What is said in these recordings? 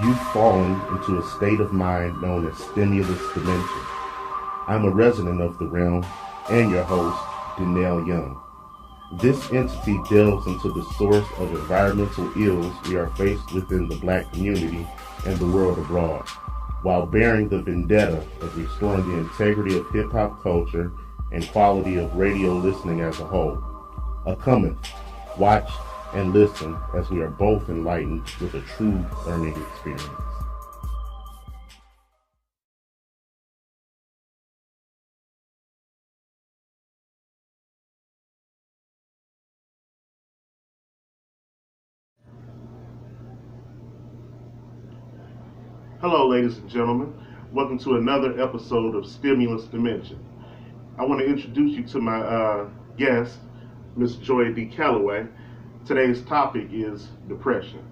You've fallen into a state of mind known as stimulus dimension. I'm a resident of the realm and your host, DENNELL Young. This entity delves into the source of environmental ills we are faced within the black community and the world abroad, while bearing the vendetta of restoring the integrity of hip-hop culture and quality of radio listening as a whole. Cometh, watch, and listen as we are both enlightened with a true learning experience. Hello, ladies and gentlemen. Welcome to another episode of Stimulus Dimension. I want to introduce you to my guest, Miss Joy D. Calloway. Today's topic is depression.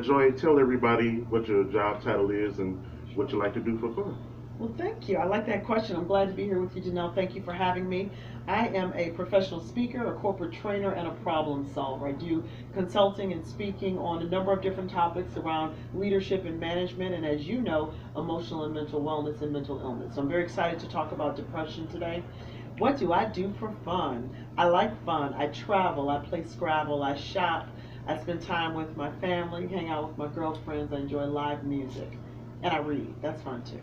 Joy, tell everybody what your job title is and what you like to do for fun. Well, thank you. I like that question. I'm glad to be here with you, Janelle. Thank you for having me. I am a professional speaker, a corporate trainer, and a problem solver. I do consulting and speaking on a number of different topics around leadership and management, and as you know, emotional and mental wellness and mental illness. So I'm very excited to talk about depression today. What do I do for fun? I like fun. I travel. I play Scrabble. I shop. I spend time with my family, hang out with my girlfriends. I enjoy live music. And I read. That's fun too.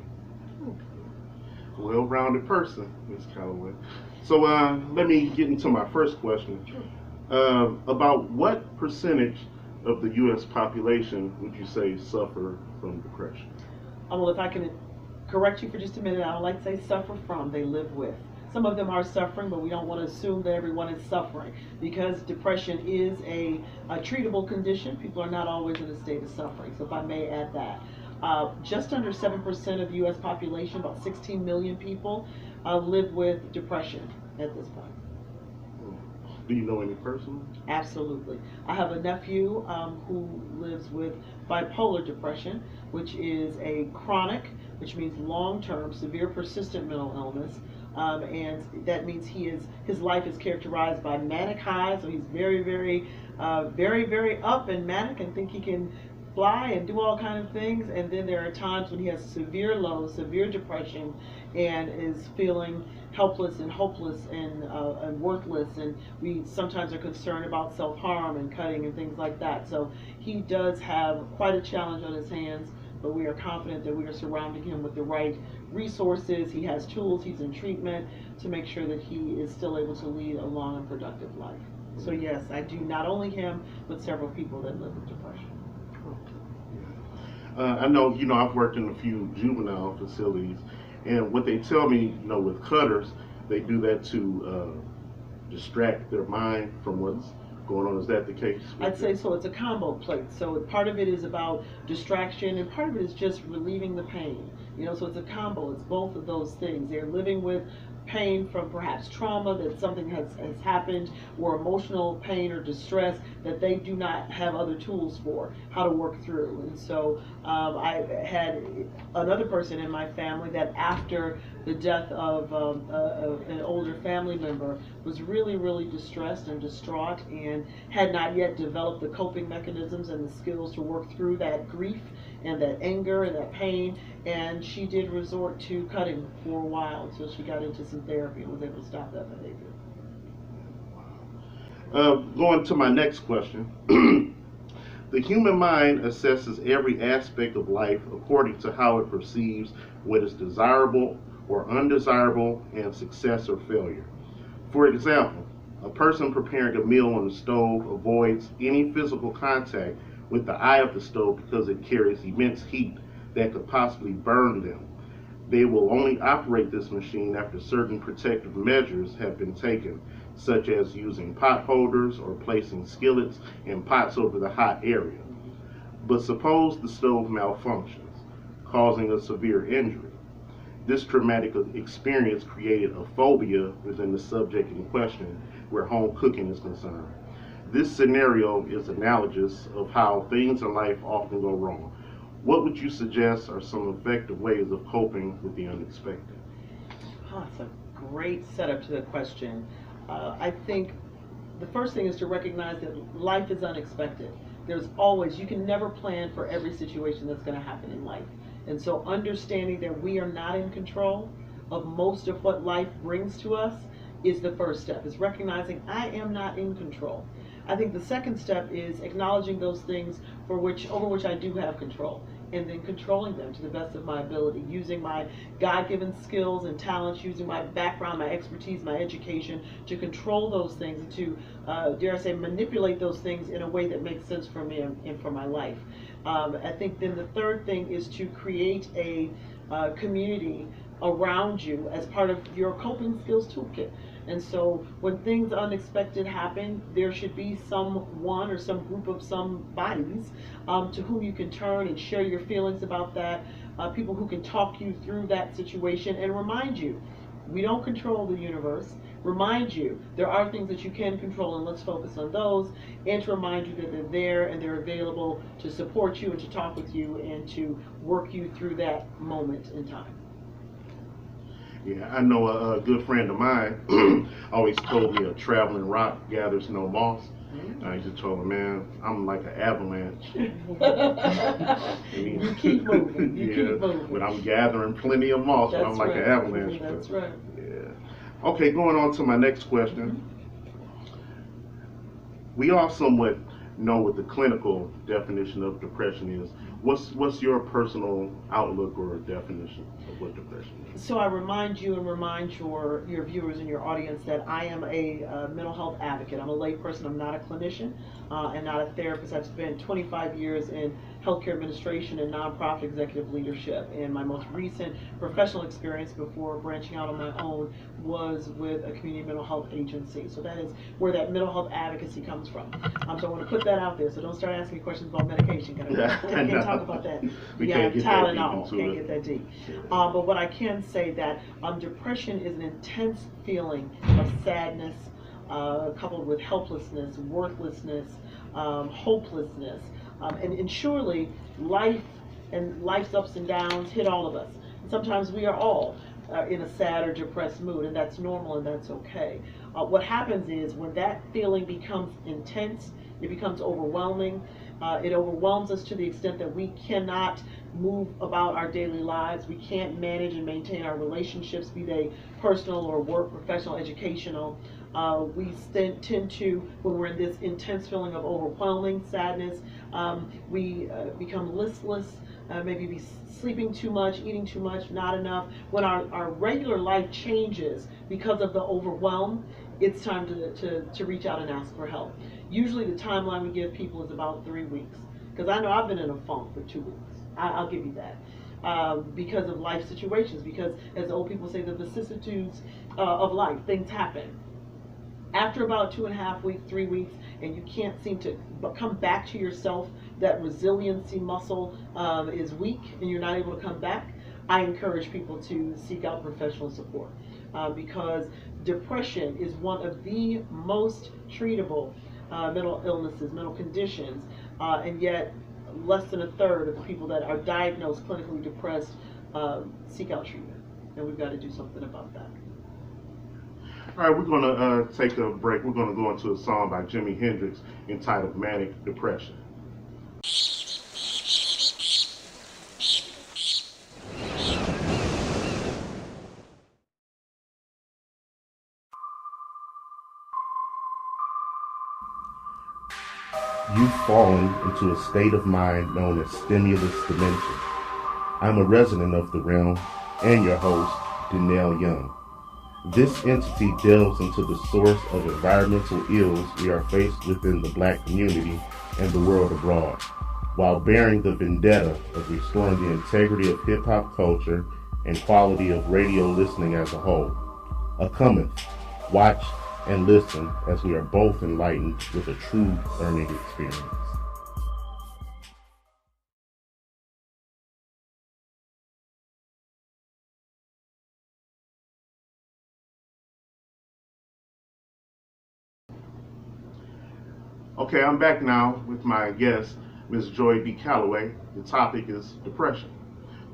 Well-rounded person, Ms. Calloway. So let me get into my first question. About what percentage of the U.S. population would you say suffer from depression? Well, if I can correct you for just a minute, I don't like to say suffer from, they live with. Some of them are suffering, but we don't want to assume that everyone is suffering because depression is a treatable condition. People are not always in a state of suffering. So if I may add that. Just under 7% of the U.S. population, about 16 million people, live with depression at this point. Do you know any personally? Absolutely. I have a nephew who lives with bipolar depression, which is a chronic, which means long-term, severe, persistent mental illness. And that means his life is characterized by manic highs, so he's very up and manic and think he can fly and do all kinds of things, and then there are times when he has severe lows, severe depression, and is feeling helpless and hopeless and worthless, and we sometimes are concerned about self-harm and cutting and things like that. So he does have quite a challenge on his hands, but we are confident that we are surrounding him with the right resources. He has tools, he's in treatment to make sure that he is still able to lead a long and productive life. So yes, I do not only him, but several people that live with depression. I know, I've worked in a few juvenile facilities, and what they tell me, with cutters, they do that to distract their mind from what's going on. Is that the case? I'd say so. It's a combo plate. So part of it is about distraction, and part of it is just relieving the pain. So it's a combo. It's both of those things. They're living with pain from perhaps trauma that something has happened, or emotional pain or distress that they do not have other tools for how to work through. And so I had another person in my family that after the death of an older family member was really distressed and distraught and had not yet developed the coping mechanisms and the skills to work through that grief and that anger and that pain, and she did resort to cutting for a while until she got into some therapy and was able to stop that behavior. Going to my next question. The human mind assesses every aspect of life according to how it perceives what is desirable or undesirable and success or failure. For example, a person preparing a meal on the stove avoids any physical contact with the eye of the stove because it carries immense heat that could possibly burn them. They will only operate this machine after certain protective measures have been taken, such as using pot holders or placing skillets and pots over the hot area. But suppose the stove malfunctions, causing a severe injury. This traumatic experience created a phobia within the subject in question where home cooking is concerned. This scenario is analogous of how things in life often go wrong. What would you suggest are some effective ways of coping with the unexpected? Oh, that's a great setup to the question. I think the first thing is to recognize that life is unexpected. There's always, you can never plan for every situation that's going to happen in life. And so understanding that we are not in control of most of what life brings to us is the first step, is recognizing I am not in control. I think the second step is acknowledging those things over which I do have control, and then controlling them to the best of my ability, using my God-given skills and talents, using my background, my expertise, my education to control those things and to, dare I say, manipulate those things in a way that makes sense for me and for my life. I think then the third thing is to create a community around you as part of your coping skills toolkit. And so when things unexpected happen, there should be someone or some group of somebodies to whom you can turn and share your feelings about that, people who can talk you through that situation and remind you, we don't control the universe. Remind you, there are things that you can control, and let's focus on those, and to remind you that they're there and they're available to support you and to talk with you and to work you through that moment in time. Yeah, I know a good friend of mine always told me a traveling rock gathers no moss. I just told him, man, I'm like an avalanche. You keep moving. You keep moving. But I'm gathering plenty of moss, but I'm like an avalanche. That's right. Yeah. Okay, going on to my next question. We all somewhat know what the clinical definition of depression is. What's your personal outlook or definition of what depression is? So I remind you and remind your viewers and your audience that I am a mental health advocate. I'm a layperson. I'm not a clinician and not a therapist. I've spent 25 years in healthcare administration and nonprofit executive leadership. And my most recent professional experience before branching out on my own was with a community mental health agency. So that is where that mental health advocacy comes from. So I want to put that out there. So don't start asking me questions about medication. Can't talk about that. We can't get that deep Tylenol. into Can't it. get that deep. But what I can say that depression is an intense feeling of sadness, coupled with helplessness, worthlessness, hopelessness, and surely life and life's ups and downs hit all of us. And sometimes we are all in a sad or depressed mood, and that's normal and that's okay. What happens is when that feeling becomes intense, it becomes overwhelming. It overwhelms us to the extent that we cannot move about our daily lives. We can't manage and maintain our relationships, be they personal or work, professional, educational. We tend to, when we're in this intense feeling of overwhelming sadness, we become listless, maybe be sleeping too much, eating too much, not enough. When our regular life changes because of the overwhelm, it's time to reach out and ask for help. Usually the timeline we give people is about 3 weeks, because I know I've been in a funk for 2 weeks. I'll give you that. Because of life situations, because as old people say, the vicissitudes of life, things happen. After about 2.5 weeks, 3 weeks, and you can't seem to come back to yourself, that resiliency muscle is weak and you're not able to come back, I encourage people to seek out professional support because depression is one of the most treatable mental illnesses, mental conditions, and yet less than a third of the people that are diagnosed clinically depressed seek out treatment, and we've got to do something about that. All right, we're going to take a break. We're going to go into a song by Jimi Hendrix entitled Manic Depression. You've fallen into a state of mind known as stimulus dementia. I'm a resident of the realm and your host, DENNELL Young. This entity delves into the source of environmental ills we are faced within the Black community and the world abroad, while bearing the vendetta of restoring the integrity of hip-hop culture and quality of radio listening as a whole. Cometh, watch, and listen as we are both enlightened with a true learning experience. Okay, I'm back now with my guest, Ms. Joy B. Calloway. The topic is depression.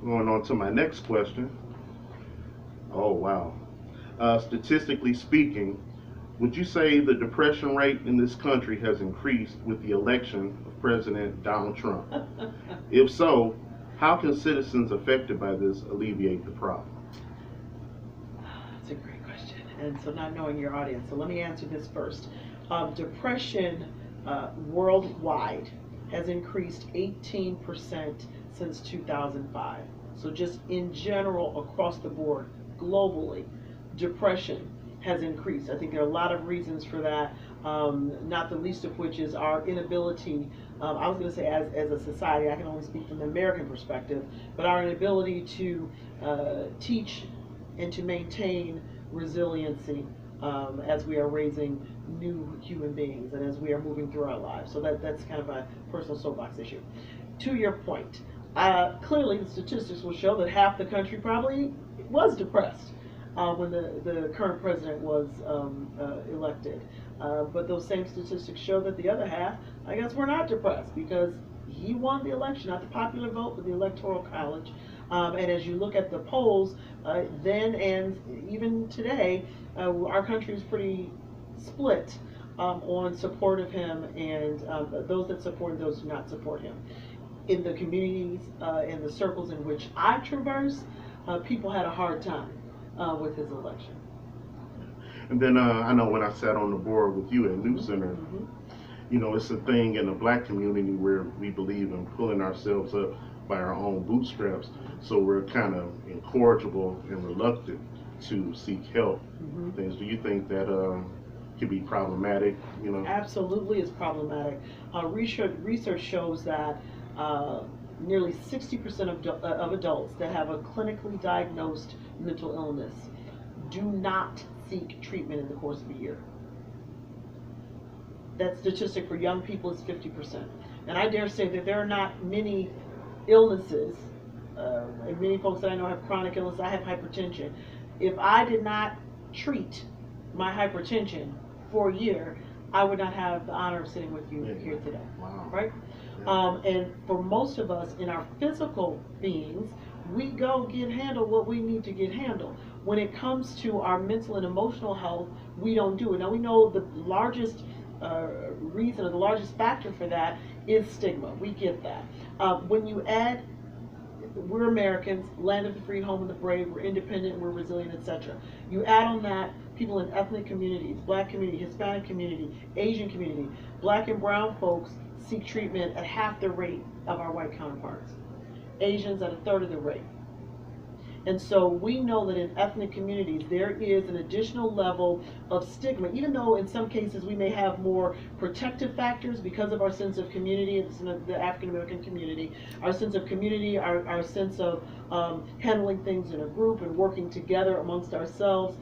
Going on to my next question. Oh, wow. Statistically speaking, Would you say the depression rate in this country has increased with the election of President Donald Trump? If so, how can citizens affected by this alleviate the problem? That's a great question. And so, not knowing your audience, so let me answer this first. Depression worldwide has increased 18% since 2005. So, just in general, across the board, globally, depression has increased. I think there are a lot of reasons for that, not the least of which is our inability, I was going to say as a society, I can only speak from the American perspective, but our inability to teach and to maintain resiliency as we are raising new human beings and as we are moving through our lives. So that's kind of a personal soapbox issue. To your point, clearly the statistics will show that half the country probably was depressed when the current president was elected. But those same statistics show that the other half, I guess, were not depressed because he won the election, not the popular vote, but the Electoral College. And as you look at the polls, then and even today, our country is pretty split on support of him and those that support and those who do not support him. In the communities, in the circles in which I traverse, people had a hard time with his election. And then I know when I sat on the board with you at New Center, you know, it's a thing in the black community where we believe in pulling ourselves up by our own bootstraps. So we're kind of incorrigible and reluctant to seek help. Things. Do you think that could be problematic? You know, absolutely, it's problematic. Research shows that nearly 60% of adults that have a clinically diagnosed mental illness do not seek treatment in the course of a year. That statistic for young people is 50%. And I dare say that there are not many illnesses, and many folks that I know have chronic illness. I have hypertension. If I did not treat my hypertension for a year, I would not have the honor of sitting with you here today. Wow. Right? And for most of us in our physical beings, we go get handled what we need to get handled. When it comes to our mental and emotional health, we don't do it. Now we know the largest reason or the largest factor for that is stigma. We get that. When you add, we're Americans, land of the free, home of the brave, we're independent, we're resilient, etc. You add on that people in ethnic communities, black community, Hispanic community, Asian community, black and brown folks seek treatment at half the rate of our white counterparts. Asians at a third of the rate. And so we know that in ethnic communities there is an additional level of stigma, even though in some cases we may have more protective factors because of our sense of community, the African American community, our sense of community, our sense of handling things in a group and working together amongst ourselves.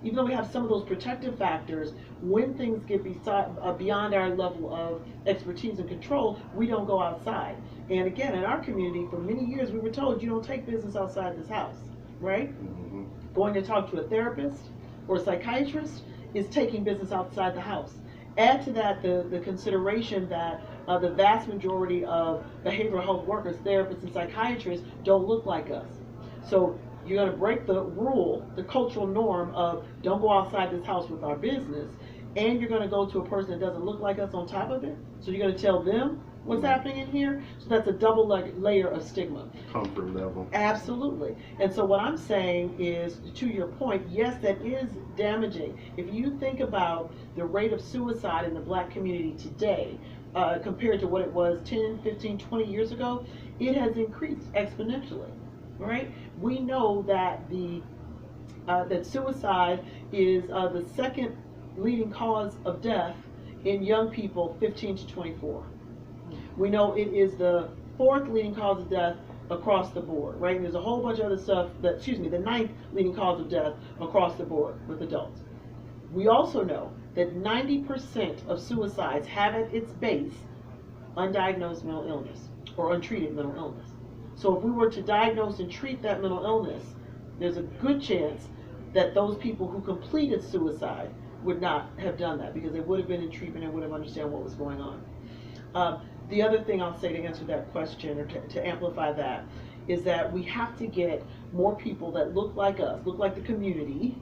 Even though we have some of those protective factors, when things get beyond our level of expertise and control, we don't go outside. And again, in our community, for many years, we were told you don't take business outside this house, right? Going to talk to a therapist or a psychiatrist is taking business outside the house. Add to that the consideration that the vast majority of behavioral health workers, therapists, and psychiatrists don't look like us. So you're going to break the rule, the cultural norm of don't go outside this house with our business, and you're going to go to a person that doesn't look like us on top of it. So you're going to tell them what's happening in here. So that's a double layer of stigma. Comfort level. Absolutely. And so what I'm saying is, to your point, yes, that is damaging. If you think about the rate of suicide in the black community today, compared to what it was 10, 15, 20 years ago, it has increased exponentially. Right? We know that that suicide is the second leading cause of death in young people 15 to 24. We know it is the fourth leading cause of death across the board, right? And there's a whole bunch of other stuff the ninth leading cause of death across the board with adults. We also know that 90% of suicides have at its base undiagnosed mental illness or untreated mental illness. So if we were to diagnose and treat that mental illness, there's a good chance that those people who completed suicide would not have done that because they would have been in treatment and would have understood what was going on. The other thing I'll say to answer that question or to amplify that is that we have to get more people that look like us, look like the community,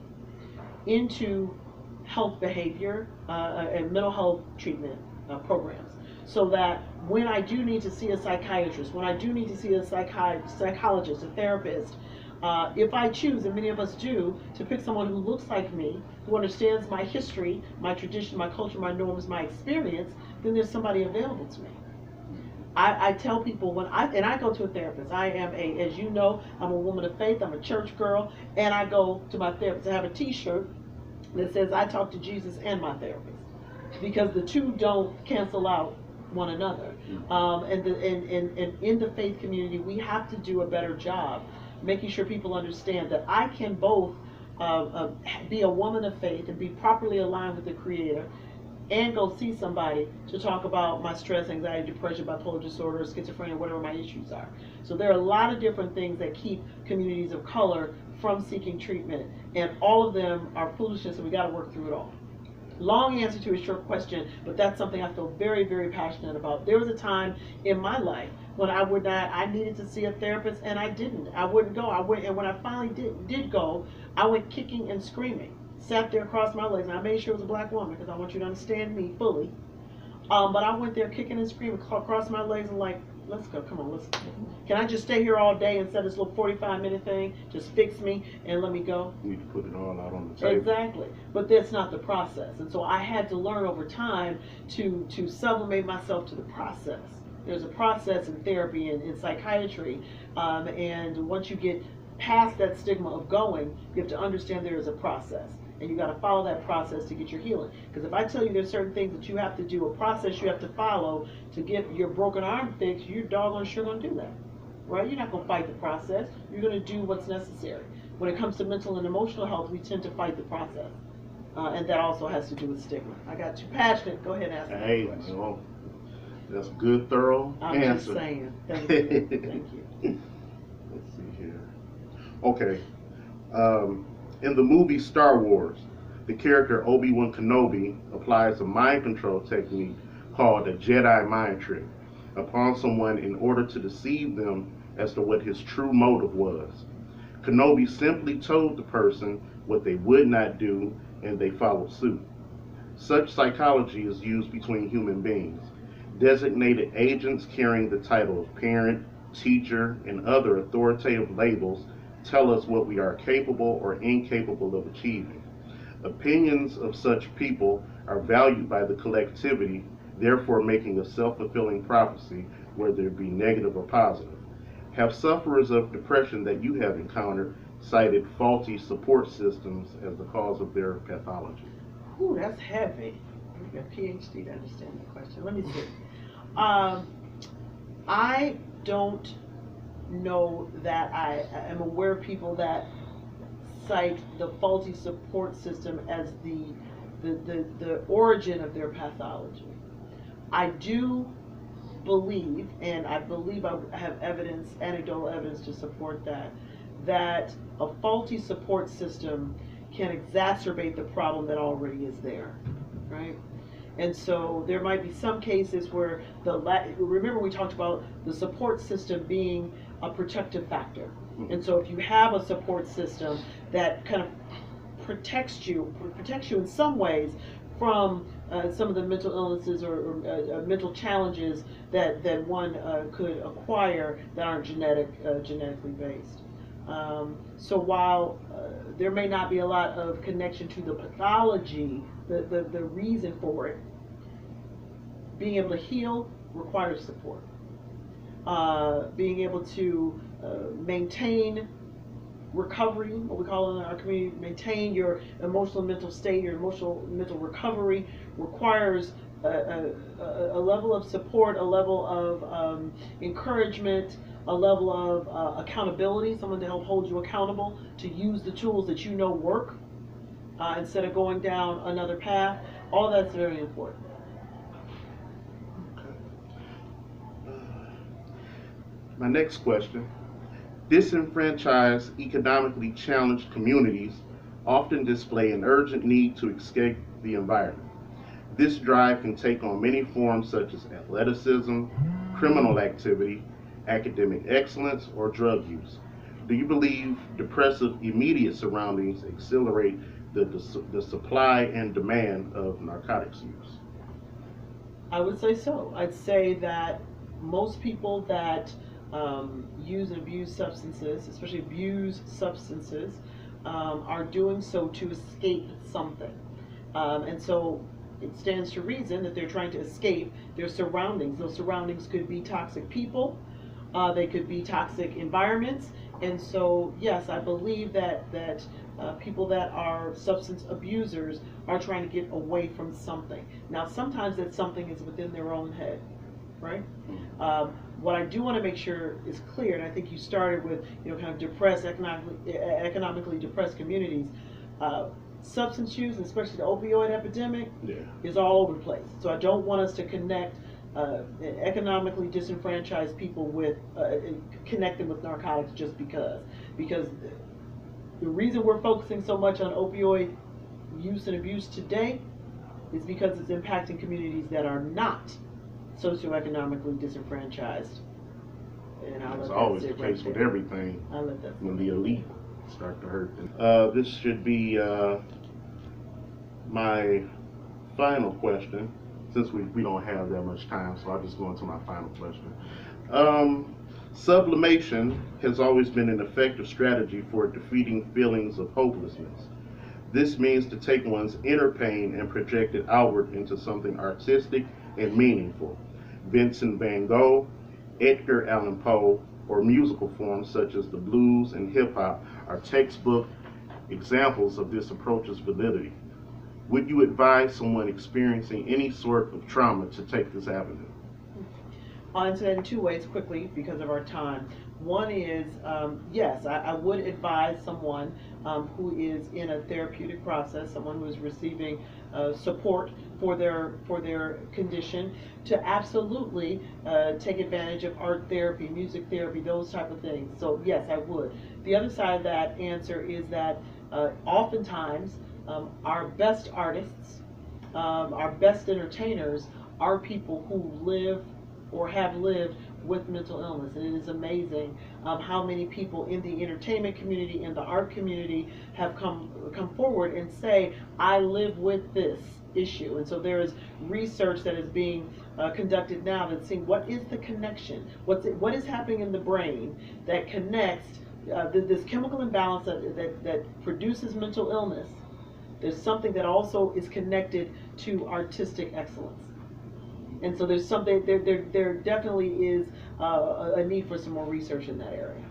into health behavior and mental health treatment programs, so that when I do need to see a psychiatrist, when I do need to see a psychologist, a therapist, if I choose, and many of us do, to pick someone who looks like me, who understands my history, my tradition, my culture, my norms, my experience, then there's somebody available to me. I tell people when I go to a therapist, I am as you know, I'm a woman of faith, I'm a church girl, and I go to my therapist. I have a t-shirt that says I talk to Jesus and my therapist, because the two don't cancel out one another. And in the faith community, we have to do a better job making sure people understand that I can both be a woman of faith and be properly aligned with the Creator, and go see somebody to talk about my stress, anxiety, depression, bipolar disorder, schizophrenia, whatever my issues are. So there are a lot of different things that keep communities of color from seeking treatment, and all of them are foolishness, and we got to work through it all. Long answer to a short question, but that's something I feel very, very passionate about. There was a time in my life when I needed to see a therapist, and I didn't. I wouldn't go. And when I finally did go, I went kicking and screaming. Sat there across my legs, and I made sure it was a black woman, because I want you to understand me fully. But I went there kicking and screaming across my legs, and like, let's go, come on, can I just stay here all day instead of this little 45-minute thing? Just fix me and let me go. You need to put it all out on the table. Exactly. But that's not the process. And so I had to learn over time to sublimate myself to the process. There's a process in therapy and in psychiatry. And once you get past that stigma of going, you have to understand there is a process. And you got to follow that process to get your healing. Because if I tell you there's certain things that you have to do, a process you have to follow to get your broken arm fixed, you're doggone sure going to do that. Right? You're not going to fight the process. You're going to do what's necessary. When it comes to mental and emotional health, we tend to fight the process. And that also has to do with stigma. I got too passionate. Go ahead and ask me a question. Well, that's a good, thorough I'm answer. Just saying. Thank you. Thank you. Let's see here. Okay. In the movie Star Wars, the character Obi-Wan Kenobi applies a mind control technique called a Jedi mind trick upon someone in order to deceive them as to what his true motive was. Kenobi simply told the person what they would not do, and they followed suit. Such psychology is used between human beings. Designated agents carrying the title of parent, teacher, and other authoritative labels tell us what we are capable or incapable of achieving. Opinions of such people are valued by the collectivity, therefore making a self-fulfilling prophecy, whether it be negative or positive. Have sufferers of depression that you have encountered cited faulty support systems as the cause of their pathology? Ooh, that's heavy. You got a PhD to understand the question. Let me see. I don't know that I am aware of people that cite the faulty support system as the origin of their pathology. I do believe, and I believe I have evidence, anecdotal evidence to support that a faulty support system can exacerbate the problem that already is there, right? And so there might be some cases where remember we talked about the support system being a protective factor. And so if you have a support system that kind of protects you in some ways from some of the mental illnesses or mental challenges that one could acquire that aren't genetically based. So while there may not be a lot of connection to the pathology, the reason for it, being able to heal requires support. Being able to maintain recovery, what we call in our community, maintain your emotional mental state, your emotional mental recovery requires a level of support, a level of encouragement, a level of accountability, someone to help hold you accountable to use the tools that you know work instead of going down another path. All that's very important. My next question. Disenfranchised, economically challenged communities often display an urgent need to escape the environment. This drive can take on many forms such as athleticism, criminal activity, academic excellence, or drug use. Do you believe depressive immediate surroundings accelerate the supply and demand of narcotics use? I would say so. I'd say that most people that use and abuse substances, especially abuse substances, are doing so to escape something. And so it stands to reason that they're trying to escape their surroundings. Those surroundings could be toxic people, they could be toxic environments. And so, yes, I believe that people that are substance abusers are trying to get away from something. Now, sometimes that something is within their own head, right? What I do want to make sure is clear, and I think you started with, kind of depressed, economically depressed communities. Substance use, especially the opioid epidemic, is all over the place. So I don't want us to connect economically disenfranchised people with connect them with narcotics just because the reason we're focusing so much on opioid use and abuse today is because it's impacting communities that are not socioeconomically disenfranchised. And that's always the case with everything. When the elite start to hurt them. This should be my final question, since we don't have that much time, so I'll just go into my final question. Sublimation has always been an effective strategy for defeating feelings of hopelessness. This means to take one's inner pain and project it outward into something artistic and meaningful. Vincent van Gogh, Edgar Allan Poe, or musical forms such as the blues and hip-hop are textbook examples of this approach's validity. Would you advise someone experiencing any sort of trauma to take this avenue? I'll answer that in two ways quickly because of our time. One is, yes, I would advise someone who is in a therapeutic process, someone who is receiving support for their condition, to absolutely take advantage of art therapy, music therapy, those type of things. So yes, I would. The other side of that answer is that oftentimes our best artists, our best entertainers are people who live or have lived with mental illness. And it is amazing how many people in the entertainment community and the art community have come forward and say, I live with this issue. And so there is research that is being conducted now that's seeing what is the connection, what is happening in the brain that connects this chemical imbalance that produces mental illness. There's something that also is connected to artistic excellence. And so there's something, there definitely is a need for some more research in that area.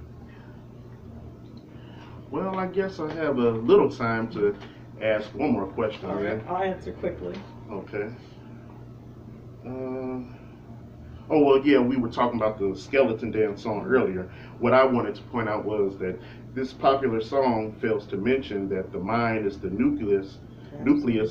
Well, I guess I have a little time to ask one more question. All right, I'll answer quickly. Okay. Oh, well, yeah, we were talking about the Skeleton Dance song earlier. What I wanted to point out was that this popular song fails to mention that the mind is the nucleus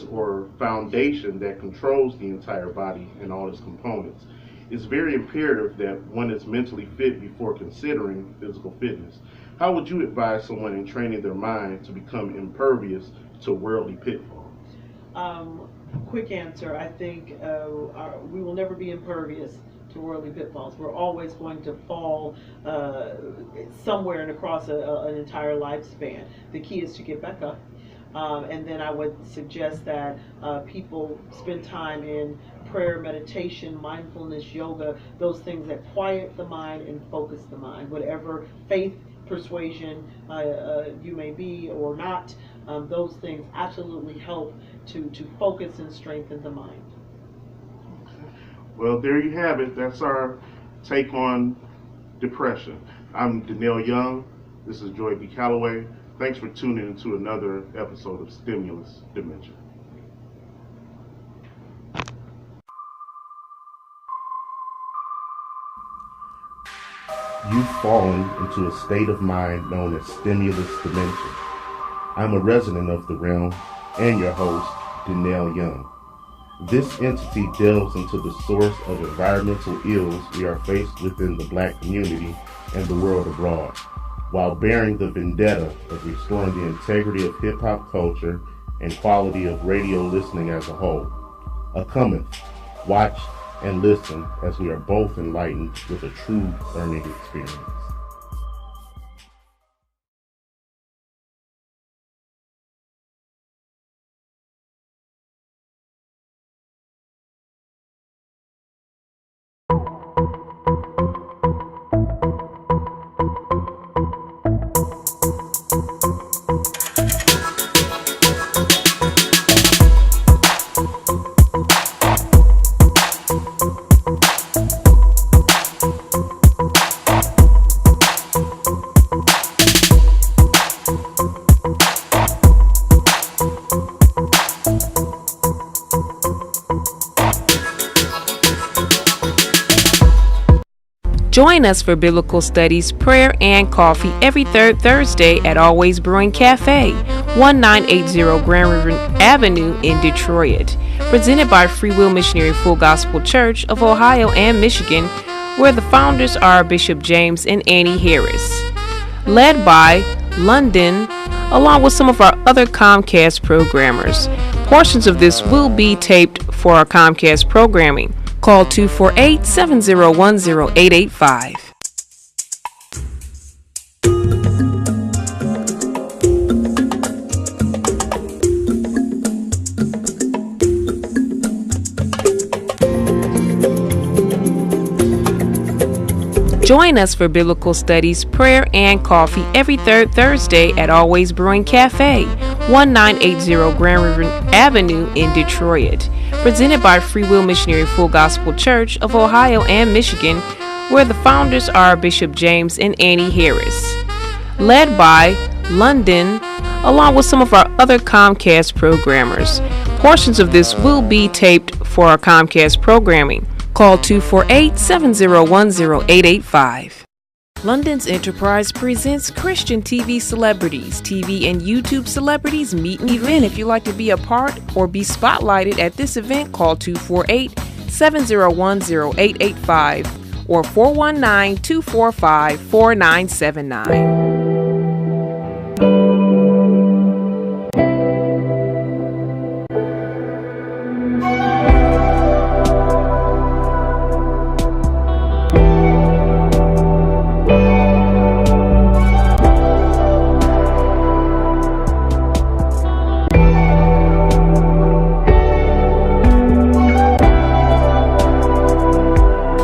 or foundation that controls the entire body and all its components. It's very imperative that one is mentally fit before considering physical fitness. How would you advise someone in training their mind to become impervious to worldly pitfalls? Quick answer, I think we will never be impervious to worldly pitfalls. We're always going to fall somewhere and across an entire lifespan. The key is to get back up. And then I would suggest that people spend time in prayer, meditation, mindfulness, yoga, those things that quiet the mind and focus the mind. Whatever faith, persuasion you may be or not, those things absolutely help to focus and strengthen the mind. Well, there you have it. That's our take on depression. I'm DENNELL Young. This is Joy B. Calloway. Thanks for tuning into another episode of Stimulus Dimension. You've fallen into a state of mind known as Stimulus Dimension. I'm a resident of the realm and your host, DENNELL Young. This entity delves into the source of environmental ills we are faced within the Black community and the world abroad, while bearing the vendetta of restoring the integrity of hip-hop culture and quality of radio listening as a whole. Cometh, watch, and listen as we are both enlightened with a true learning experience. Join us for biblical studies, prayer, and coffee every third Thursday at Always Brewing Cafe, 1980 Grand River Avenue in Detroit. Presented by Free Will Missionary Full Gospel Church of Ohio and Michigan, where the founders are Bishop James and Annie Harris. Led by London, along with some of our other Comcast programmers. Portions of this will be taped for our Comcast programming. Call 248-701-0885. Join us for biblical studies, prayer, and coffee every third Thursday at Always Brewing Cafe, 1980 Grand River Avenue in Detroit. Presented by Free Will Missionary Full Gospel Church of Ohio and Michigan, where the founders are Bishop James and Annie Harris. Led by London, along with some of our other Comcast programmers. Portions of this will be taped for our Comcast programming. Call 248-701-0885. London's Enterprise presents Christian TV Celebrities. TV and YouTube celebrities meet and event. If you'd like to be a part or be spotlighted at this event, call 248-701-0885 or 419-245-4979.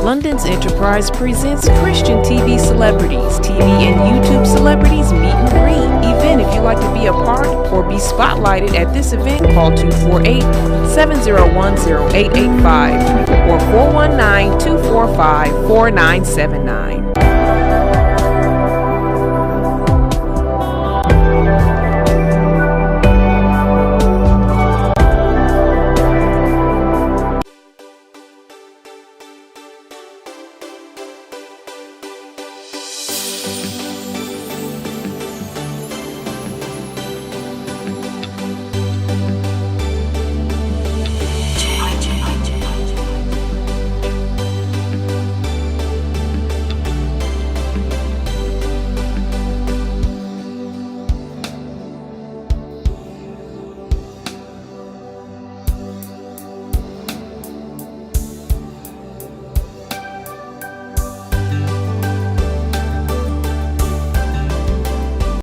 London's Enterprise presents Christian TV Celebrities. TV and YouTube celebrities meet and greet event. If you'd like to be a part or be spotlighted at this event, call 248-701-0885 or 419-245-4979.